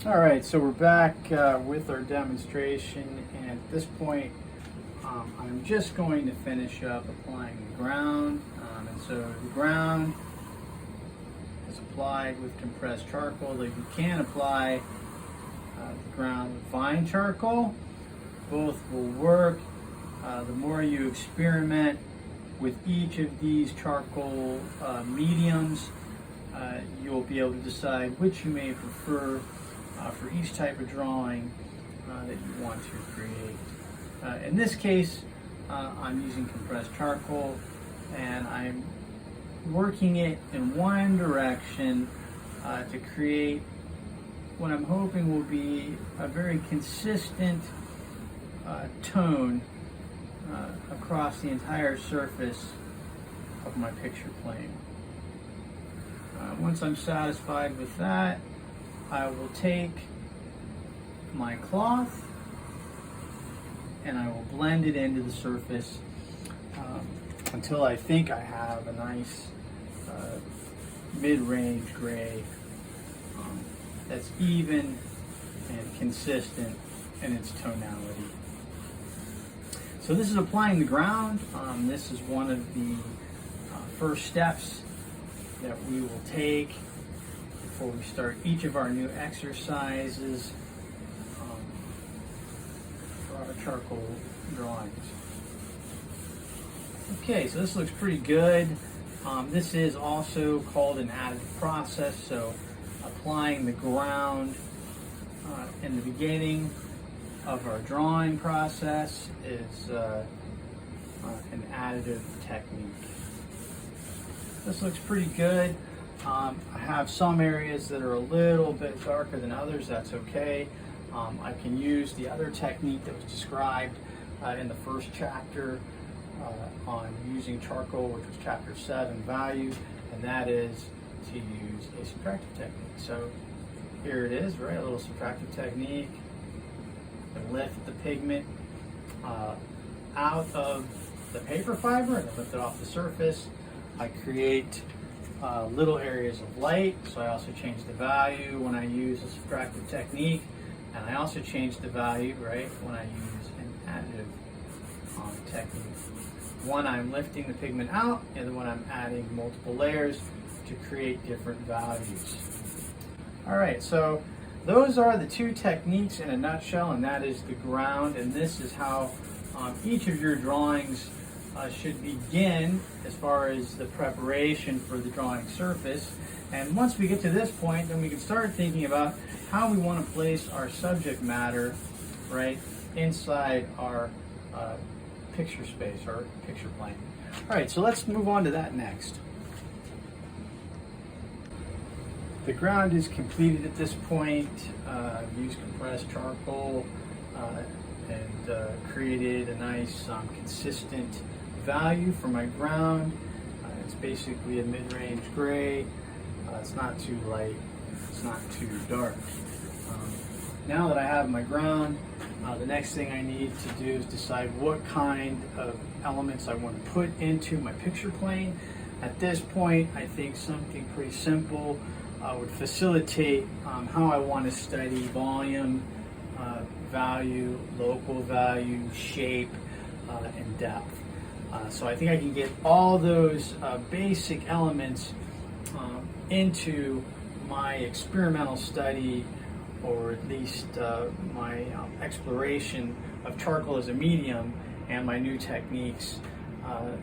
All right, so we're back with our demonstration, and at this point I'm just going to finish up applying the ground. And so the ground is applied with compressed charcoal, though you can apply the ground with fine charcoal. Both will work. The more you experiment with each of these charcoal mediums, you'll be able to decide which you may prefer for each type of drawing that you want to create. In this case, I'm using compressed charcoal, and I'm working it in one direction to create what I'm hoping will be a very consistent tone across the entire surface of my picture plane. Once I'm satisfied with that, I will take my cloth and I will blend it into the surface until I think I have a nice mid-range gray that's even and consistent in its tonality. So this is applying the ground. This is one of the first steps that we will take before we start each of our new exercises for our charcoal drawings. Okay, so this looks pretty good. This is also called an additive process, so applying the ground in the beginning of our drawing process is an additive technique. This looks pretty good. I have some areas that are a little bit darker than others. That's okay. I can use the other technique that was described in the first chapter on using charcoal, which was chapter 7, value, and that is to use a subtractive technique. So here it is, right? A little subtractive technique. I lift the pigment out of the paper fiber and lift it off the surface. I create little areas of light, so I also change the value when I use a subtractive technique, and I also change the value, right, when I use an additive technique. One, I'm lifting the pigment out, and the one I'm adding multiple layers to create different values. All right, so those are the two techniques in a nutshell, and that is the ground, and this is how each of your drawings should begin as far as the preparation for the drawing surface. And once we get to this point, then we can start thinking about how we want to place our subject matter, right, inside our picture space, our picture plane. All right, so let's move on to that next. The ground is completed at this point. I've used compressed charcoal and created a nice consistent value for my ground. It's basically a mid-range gray. It's not too light, it's not too dark. Now that I have my ground, the next thing I need to do is decide what kind of elements I want to put into my picture plane. At this point, I think something pretty simple would facilitate how I want to study volume, value, local value, shape, and depth. So I think I can get all those basic elements into my experimental study, or at least my exploration of charcoal as a medium and my new techniques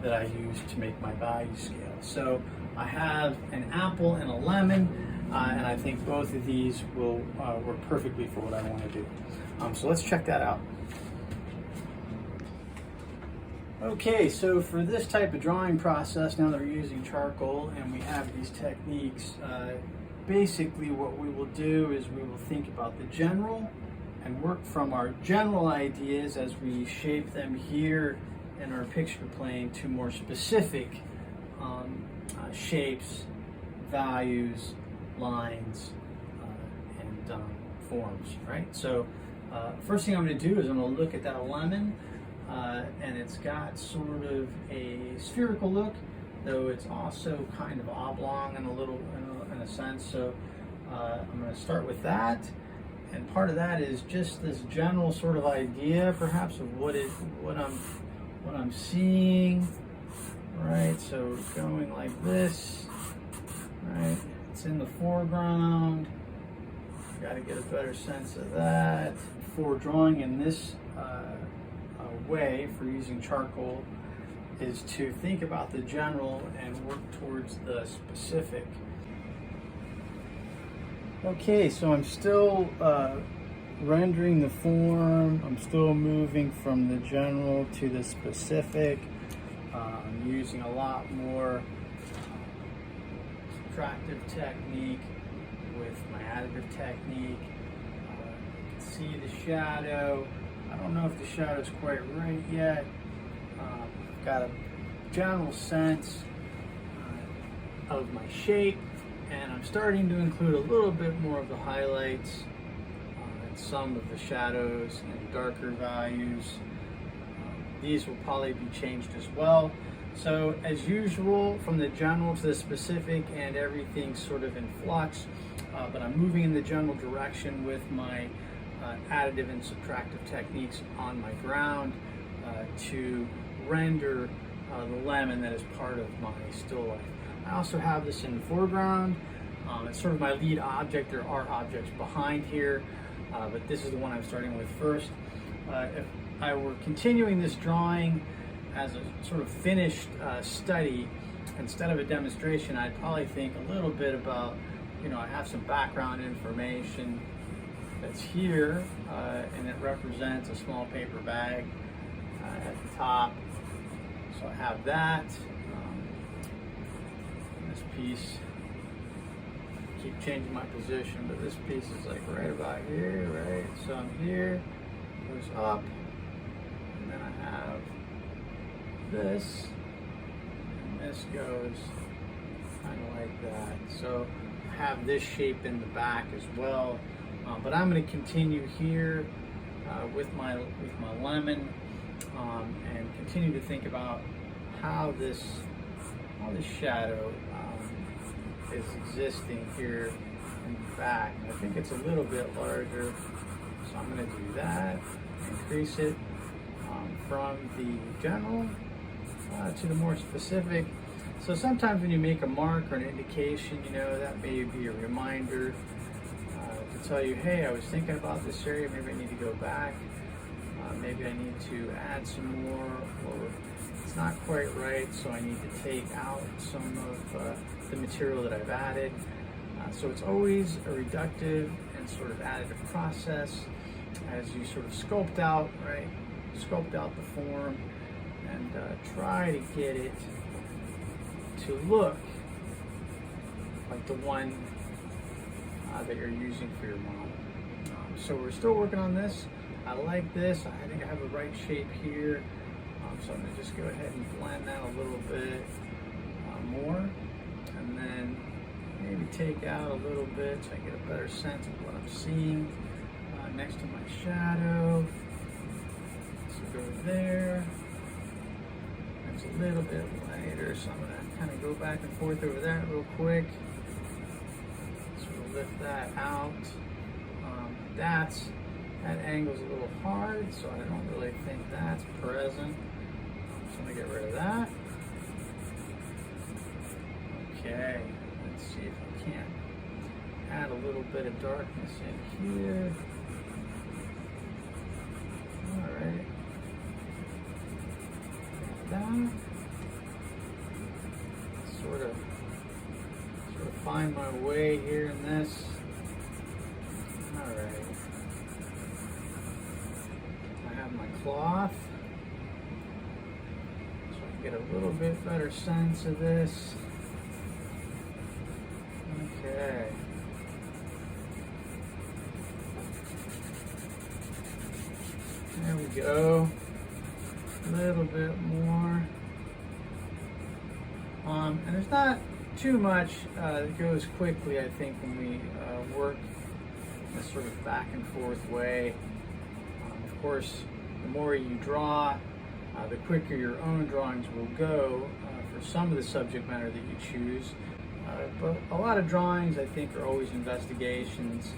that I use to make my value scale. So I have an apple and a lemon, and I think both of these will work perfectly for what I want to do. So let's check that out. Okay, so for this type of drawing process, now that we're using charcoal and we have these techniques, basically what we will do is we will think about the general and work from our general ideas as we shape them here in our picture plane to more specific shapes, values, lines, and forms, right? So first thing I'm going to do is I'm going to look at that lemon, and it's got sort of a spherical look, though it's also kind of oblong in a sense. So I'm going to start with that, And part of that is just this general sort of idea, perhaps, of what I'm seeing, right? So going like this, right? It's in the foreground. Got to get a better sense of that. For drawing in this way, for using charcoal, is to think about the general and work towards the specific. Okay, so I'm still rendering the form. I'm still moving from the general to the specific. I'm using a lot more subtractive technique with my additive technique. You can see the shadow. I don't know if the shadow's quite right yet. I've got a general sense of my shape, and I'm starting to include a little bit more of the highlights and some of the shadows and darker values. These will probably be changed as well. So as usual, from the general to the specific, and everything's sort of in flux, but I'm moving in the general direction with my additive and subtractive techniques on my ground to render the lemon that is part of my still life. I also have this in the foreground. It's sort of my lead object. There are objects behind here, but this is the one I'm starting with first. If I were continuing this drawing as a sort of finished study instead of a demonstration, I'd probably think a little bit about, I have some background information that's here, and it represents a small paper bag at the top. So I have that. This piece, I keep changing my position, but this piece is like right about here, right? So I'm here, goes up, and then I have this, and this goes kind of like that. So I have this shape in the back as well, but I'm going to continue here with my lemon, and continue to think about how this shadow is existing here in the back. And I think it's a little bit larger, so I'm going to do that, increase it from the general to the more specific. So sometimes when you make a mark or an indication, that may be a reminder to tell you, hey, I was thinking about this area, maybe I need to go back, maybe I need to add some more, or it's not quite right, so I need to take out some of the material that I've added. So it's always a reductive and sort of additive process as you sort of sculpt out the form and try to get it to look like the one that you're using for your model. So we're still working on this. I like this. I think I have the right shape here. So I'm going to just go ahead and blend that a little bit more, and then maybe take out a little bit so I get a better sense of what I'm seeing next to my shadow. So go there. It's a little bit lighter, so I'm going to kind of go back and forth over that real quick. Sort of lift that out. That angle's a little hard, so I don't really think that's present. So I'm going to get rid of that. Okay, let's see if I can't add a little bit of darkness in here. Alright. That. Sort of find my way here in this. Alright. I have my cloth, so I can get a little bit better sense of this. Okay. There we go. A little bit more. And there's not too much that goes quickly, I think, when we work in this sort of back and forth way. Of course, the more you draw, the quicker your own drawings will go for some of the subject matter that you choose. But a lot of drawings, I think, are always investigations